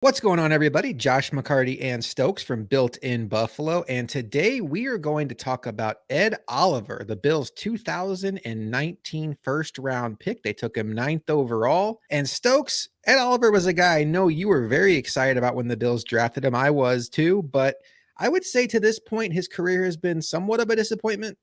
What's going on, everybody? Josh McCarty and Stokes from Built in Buffalo. And today we are going to talk about Ed Oliver, the Bills' 2019 first round pick. They took him ninth overall. And Stokes, Ed Oliver was a guy I know you were very excited about when the Bills drafted him. I was too. But I would say to this point, his career has been somewhat of a disappointment.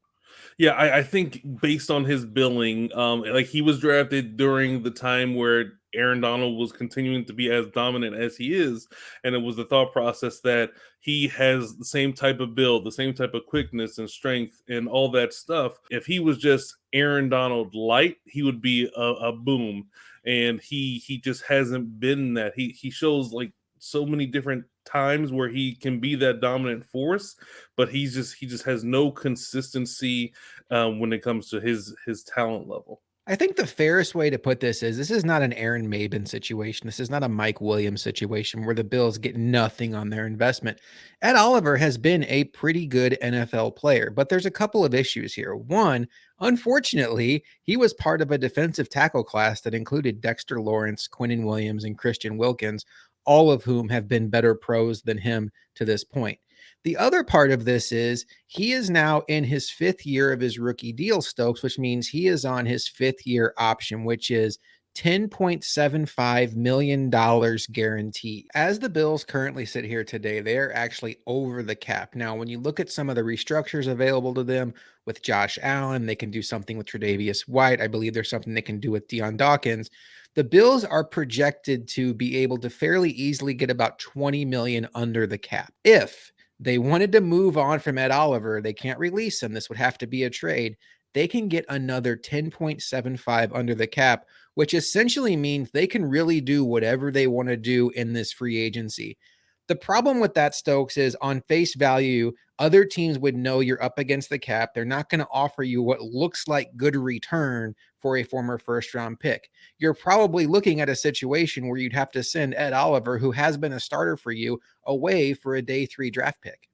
Yeah, I think based on his billing, like he was drafted during the time where Aaron Donald was continuing to be as dominant as he is, and it was the thought process that he has the same type of build, the same type of quickness and strength, and all that stuff. If he was just Aaron Donald light, he would be a boom, and he just hasn't been that. He shows like so many different times where he can be that dominant force, but he just has no consistency when it comes to his talent level. I think the fairest way to put this is not an Aaron Maben situation. This is not a Mike Williams situation where the Bills get nothing on their investment. Ed Oliver has been a pretty good NFL player, but there's a couple of issues here. One, unfortunately, he was part of a defensive tackle class that included Dexter Lawrence, Quinnen Williams, and Christian Wilkins, all of whom have been better pros than him to this point. The other part of this is he is now in his fifth year of his rookie deal, Stokes, which means he is on his fifth year option, which is $10.75 million guaranteed. As the Bills currently sit here today, they are actually over the cap. Now, when you look at some of the restructures available to them with Josh Allen, they can do something with Tre'Davious White. I believe there's something they can do with Deion Dawkins. The Bills are projected to be able to fairly easily get about 20 million under the cap. If they wanted to move on from Ed Oliver, they can't release him. This would have to be a trade. They can get another 10.75 under the cap, which essentially means they can really do whatever they want to do in this free agency. The problem with that, Stokes, is on face value, other teams would know you're up against the cap. They're not going to offer you what looks like good return for a former first round pick. You're probably looking at a situation where you'd have to send Ed Oliver, who has been a starter for you, away for a day 3 draft pick.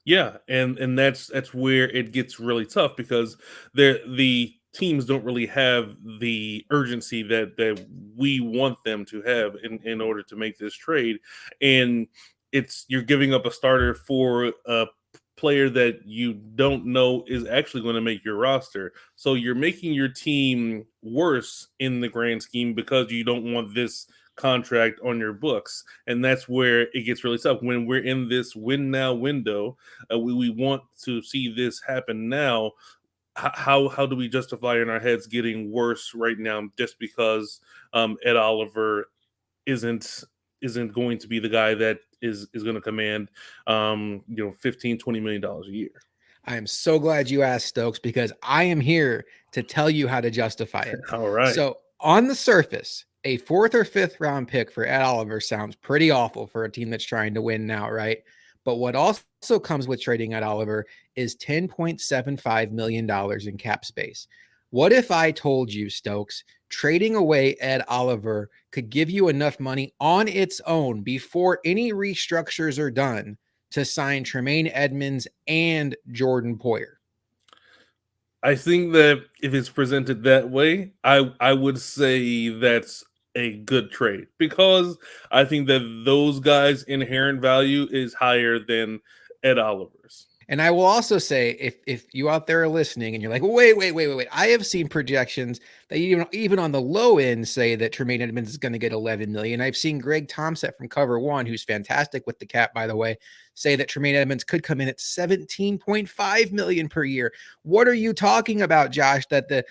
Yeah, and that's where it gets really tough because the teams don't really have the urgency that we want them to have in order to make this trade, and it's you're giving up a starter for a player that you don't know is actually going to make your roster. So you're making your team worse in the grand scheme because you don't want this contract on your books. And that's where it gets really tough. When we're in this win now window, we want to see this happen now. How do we justify in our heads getting worse right now just because Ed Oliver isn't isn't going to be the guy that is going to command 15-20 million dollars a year. I am so glad you asked, Stokes, because I am here to tell you how to justify it. All right. So, on the surface, a fourth or fifth round pick for Ed Oliver sounds pretty awful for a team that's trying to win now, right? But what also comes with trading Ed Oliver is $10.75 million in cap space. What if I told you, Stokes, trading away Ed Oliver could give you enough money on its own before any restructures are done to sign Tremaine Edmonds and Jordan Poyer? I think that if it's presented that way, I would say that's a good trade because I think that those guys' inherent value is higher than Ed Oliver's. And I will also say, if you out there are listening and you're like, wait, I have seen projections that even on the low end say that Tremaine Edmonds is going to get 11 million. I've seen Greg Thompson from Cover One, who's fantastic with the cap, by the way, say that Tremaine Edmonds could come in at 17.5 million per year. What are you talking about, Josh? That the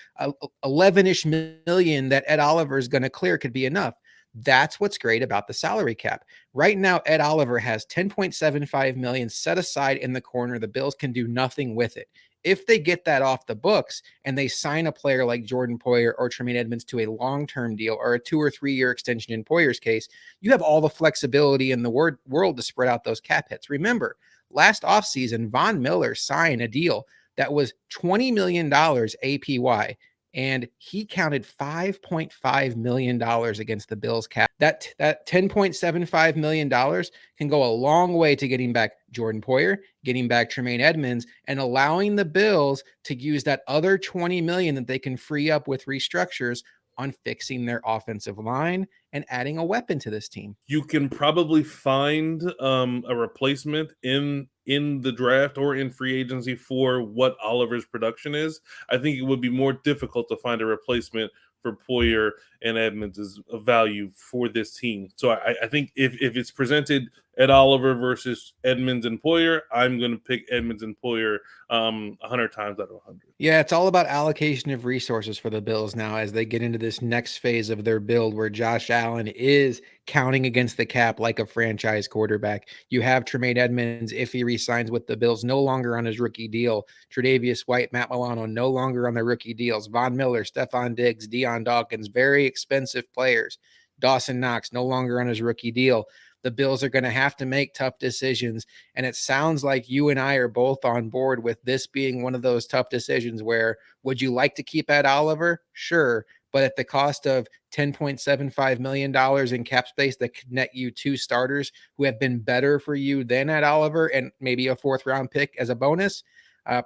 11-ish million that Ed Oliver is going to clear could be enough. That's what's great about the salary cap. Right now, Ed Oliver has 10.75 million set aside in the corner. The Bills can do nothing with it. If they get that off the books and they sign a player like Jordan Poyer or Tremaine Edmonds to a long-term deal or a 2 or 3 year extension in Poyer's case, you have all the flexibility in the world to spread out those cap hits. Remember, last offseason, Von Miller signed a deal that was $20 million APY, and he counted $5.5 million against the Bills cap. That $10.75 million can go a long way to getting back Jordan Poyer, getting back Tremaine Edmonds, and allowing the Bills to use that other $20 million that they can free up with restructures on fixing their offensive line and adding a weapon to this team. You can probably find a replacement in the draft or in free agency for what Oliver's production is. I think it would be more difficult to find a replacement for Poyer and Edmonds' value for this team. So I think if it's presented at Oliver versus Edmonds and Poyer, I'm going to pick Edmonds and Poyer 100 times out of 100. Yeah, it's all about allocation of resources for the Bills now as they get into this next phase of their build where Josh Allen is counting against the cap like a franchise quarterback. You have Tremaine Edmonds, if he resigns with the Bills, no longer on his rookie deal. Tre'Davious White, Matt Milano, no longer on their rookie deals. Von Miller, Stephon Diggs, Deion Dawkins, very expensive players. Dawson Knox, no longer on his rookie deal. The Bills are going to have to make tough decisions. And it sounds like you and I are both on board with this being one of those tough decisions where would you like to keep Ed Oliver? Sure. But at the cost of $10.75 million in cap space that could net you two starters who have been better for you than Ed Oliver and maybe a fourth round pick as a bonus,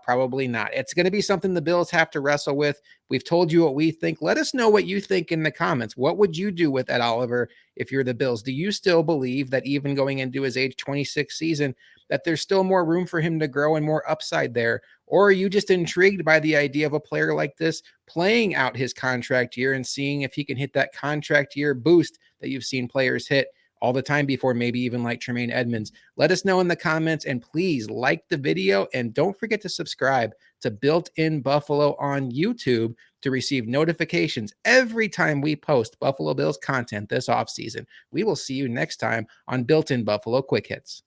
probably not. It's going to be something the Bills have to wrestle with. We've told you what we think. Let us know what you think in the comments. What would you do with Ed Oliver if you're the Bills? Do you still believe that even going into his age 26 season, that there's still more room for him to grow and more upside there? Or are you just intrigued by the idea of a player like this playing out his contract year and seeing if he can hit that contract year boost that you've seen players hit all the time before, maybe even like Tremaine Edmonds? Let us know in the comments, and please like the video and don't forget to subscribe to Built in Buffalo on YouTube to receive notifications every time we post Buffalo Bills content this offseason. We will see you next time on Built in Buffalo Quick Hits.